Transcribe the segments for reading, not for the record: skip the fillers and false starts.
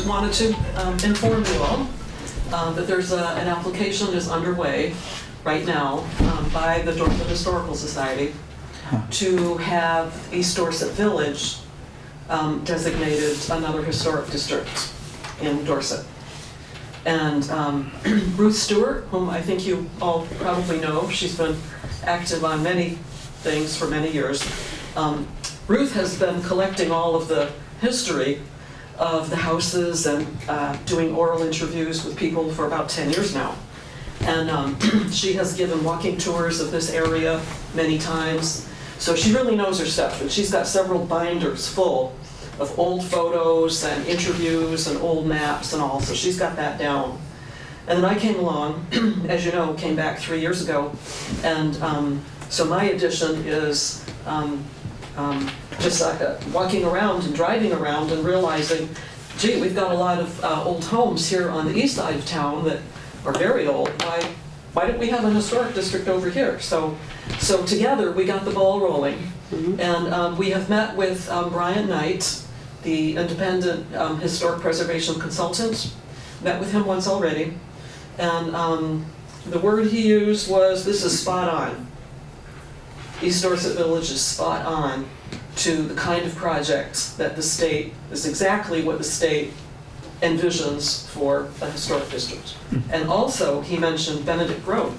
just wanted to inform you all that there's an application is underway right now by the Dorset Historical Society to have East Dorset Village designated another historic district in Dorset. And Ruth Stewart, whom I think you all probably know, she's been active on many things for many years. Ruth has been collecting all of the history of the houses and doing oral interviews with people for about 10 years now. And she has given walking tours of this area many times. So she really knows her stuff, and she's got several binders full of old photos and interviews and old maps and all, so she's got that down. And then I came along, as you know, came back 3 years ago, and so my addition is just walking around and driving around and realizing, gee, we've got a lot of old homes here on the east side of town that are very old. Why don't we have a historic district over here? So together we got the ball rolling. And we have met with Brian Knight, the independent historic preservation consultant. Met with him once already. And the word he used was, this is spot on. East Dorset Village is spot on to the kind of project that the state, is exactly what the state envisions for a historic district. And also, he mentioned Benedict Road.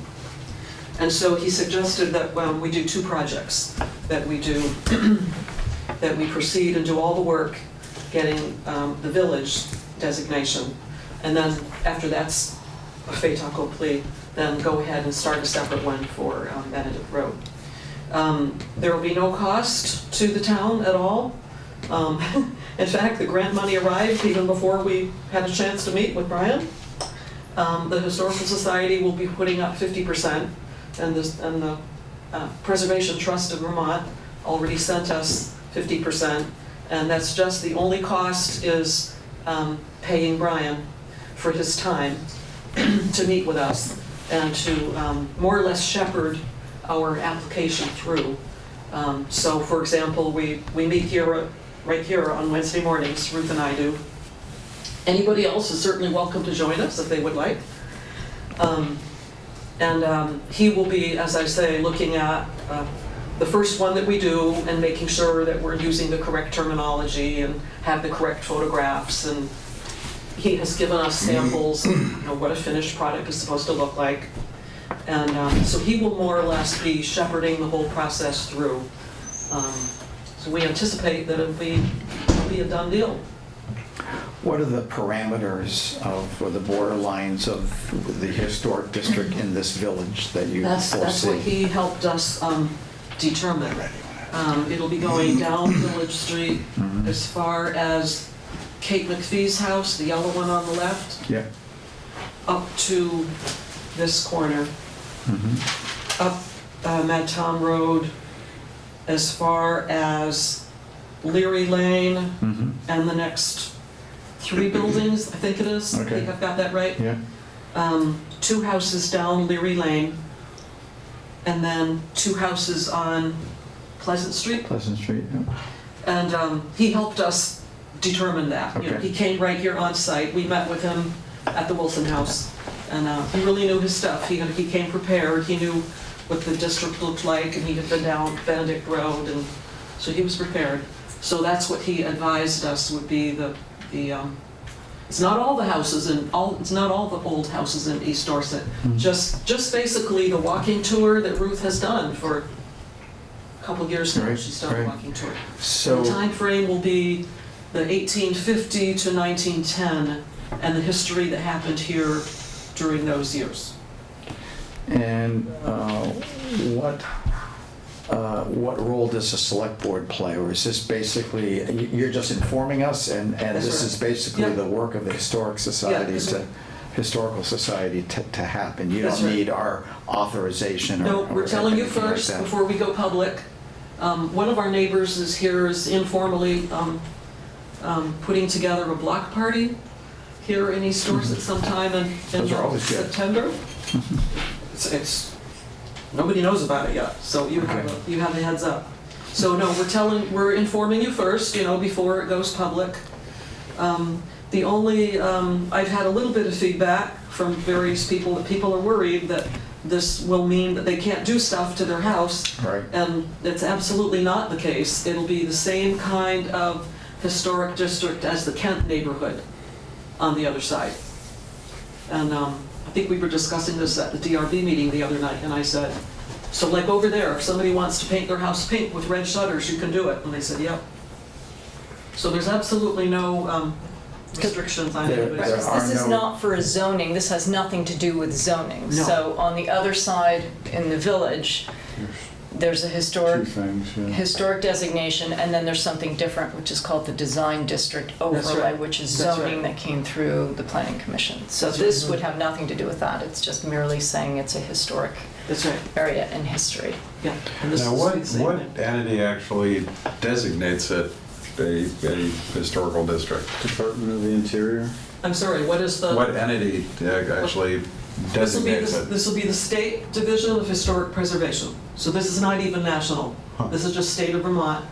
And so he suggested that we do two projects, that we do, that we proceed and do all the work getting the village designation. And then after that's a fait accompli, then go ahead and start a separate one for Benedict Road. There will be no cost to the town at all. In fact, the grant money arrived even before we had a chance to meet with Brian. The Historical Society will be putting up 50%, and the Preservation Trust of Vermont already sent us 50%, and that's just the only cost is paying Brian for his time to meet with us and to more or less shepherd our application through. So, for example, we meet here, right here on Wednesday mornings, Ruth and I do. Anybody else is certainly welcome to join us if they would like. He will be, as I say, looking at the first one that we do and making sure that we're using the correct terminology and have the correct photographs. And he has given us samples of what a finished product is supposed to look like. And so he will more or less be shepherding the whole process through. So we anticipate that it'll be a done deal. What are the parameters of, or the borderlines of the historic district in this village that you foresee? That's what he helped us determine. It'll be going down Village Street as far as Kate McPhee's house, the yellow one on the left, up to this corner, up Mad Tom Road, as far as Leary Lane, and the next 3 buildings, I think it is. I think I've got that right. 2 houses down Leary Lane, and then 2 houses on Pleasant Street. Pleasant Street, And he helped us determine that. You know, he came right here on site. We met with him at the Wilson House, and he really knew his stuff. He came prepared. He knew what the district looked like, and he had been down Benedict Road, and so he was prepared. So that's what he advised us would be the it's not all the houses and it's not all the old houses in East Dorset. Just basically the walking tour that Ruth has done for a couple years now. She's done a walking tour. So the time frame will be the 1850 to 1910 and the history that happened here during those years. And what role does the select board play, or is this basically, you're just informing us, and this is basically the work of the Historical Society to happen? You don't need our authorization? No, we're telling you first before we go public. One of our neighbors is here is informally putting together a block party here in East Dorset someime in September. It's nobody knows about it yet, so you have a heads up. So no, we're informing you first, before it goes public. The only, I've had a little bit of feedback from various people that people are worried that this will mean that they can't do stuff to their house. Right. And it's absolutely not the case. It'll be the same kind of historic district as the Kent neighborhood on the other side. And I think we were discussing this at the DRB meeting the other night, and I said, so like over there, if somebody wants to paint their house pink with red shutters, you can do it. And they said, yep. So there's absolutely no restrictions on There- anybody's. there house. are This is no- not for a zoning, this has nothing to do with zoning. No. So on the other side, in the village, there's a Two historic things, yeah. historic designation, and then there's something different, which is called the design district That's overlay, right. which is That's zoning right. that came through the planning commission. So That's this right. would have nothing to do with that, it's just merely saying it's a historic That's right, area in history. yeah. And this Now, is what the same what thing. entity actually designates it a historical district? Department of the Interior? I'm sorry, what is the? What entity actually designates it? This will be the State Division of Historic Preservation. So this is not even national. Huh. This is just State of Vermont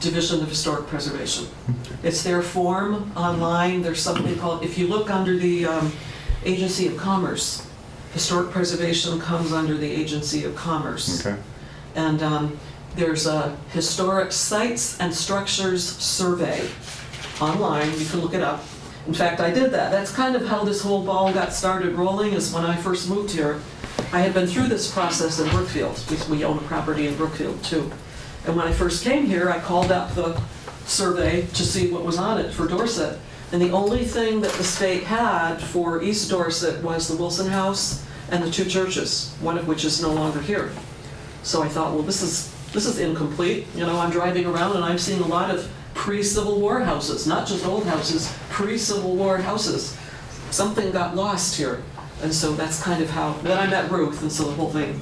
Division of Historic Preservation. It's their form online. There's something called, if you look under the Agency of Commerce, Historic Preservation comes under the Agency of Commerce. Okay. And there's a Historic Sites and Structures Survey online. You can look it up. In fact, I did that. That's kind of how this whole ball got started rolling, is when I first moved here. I had been through this process in Brookfield, because we own a property in Brookfield too. And when I first came here, I called up the survey to see what was on it for Dorset. And the only thing that the state had for East Dorset was the Wilson House and the two churches, one of which is no longer here. So I thought, well, this is incomplete. You know, I'm driving around and I'm seeing a lot of pre-Civil War houses, not just old houses, pre-Civil War houses. Something got lost here. And so that's kind of how, then I met Ruth, and so the whole thing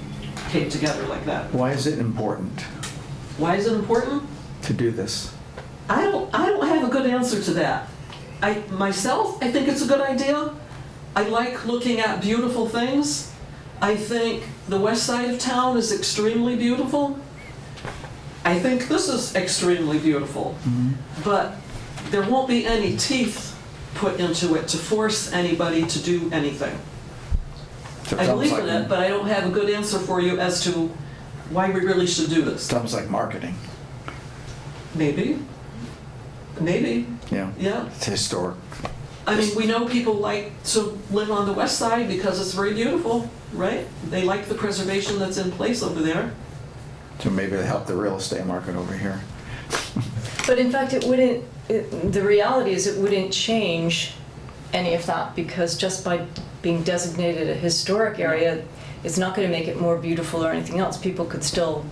came together like that. Why is it important Why is it important? to do this? I don't have a good answer to that. I think it's a good idea. I like looking at beautiful things. I think the west side of town is extremely beautiful. I think this is extremely beautiful. But there won't be any teeth put into it to force anybody to do anything. So it I sounds believe in like- it, but I don't have a good answer for you as to why we really should do this. Sounds like marketing, Maybe. Maybe, yeah. yeah. It's historic. I mean, we know people like to live on the west side because it's very beautiful, right? They like the preservation that's in place over there. So maybe it'll help the real estate market over here. But in fact, the reality is it wouldn't change any of that, because just by being designated a historic area, it's not going to make it more beautiful or anything else. People could still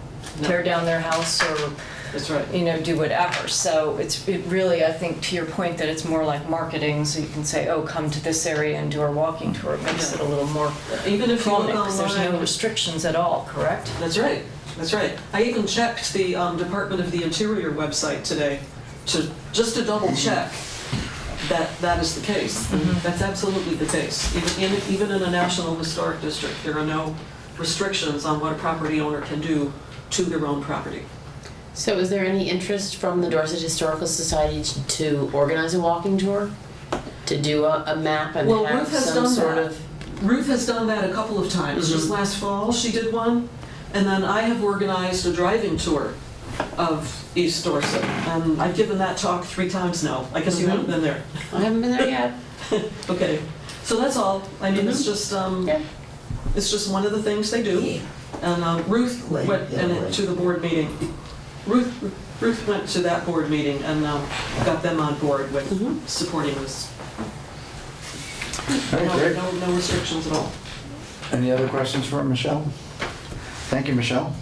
tear down their house or, That's right. you know, do whatever. So it really, I think, to your point, that it's more like marketing, so you can say, oh, come to this area and do our walking tour. It makes it a little more Even if you look prominent, because there's no online. restrictions at all, correct? That's right, that's right. I even checked the Department of the Interior website today just to double check that that is the case. And that's absolutely the case. Even in a National Historic District, there are no restrictions on what a property owner can do to their own property. So is there any interest from the Dorset Historical Society to organize a walking tour? To do a map and Well, have Ruth has some done sort that. of... Ruth has done that a couple of times. Just last fall, she did one. And then I have organized a driving tour of East Dorset. And I've given that talk 3 times now. I guess you haven't been there. I haven't been there yet. Okay, so that's all. I mean, it's just, Yeah. it's just one of the things they do. And Ruth went to the board meeting. Ruth went to that board meeting and got them on board with supporting this. All right, great. No restrictions at all. Any other questions for Michelle? Thank you, Michelle.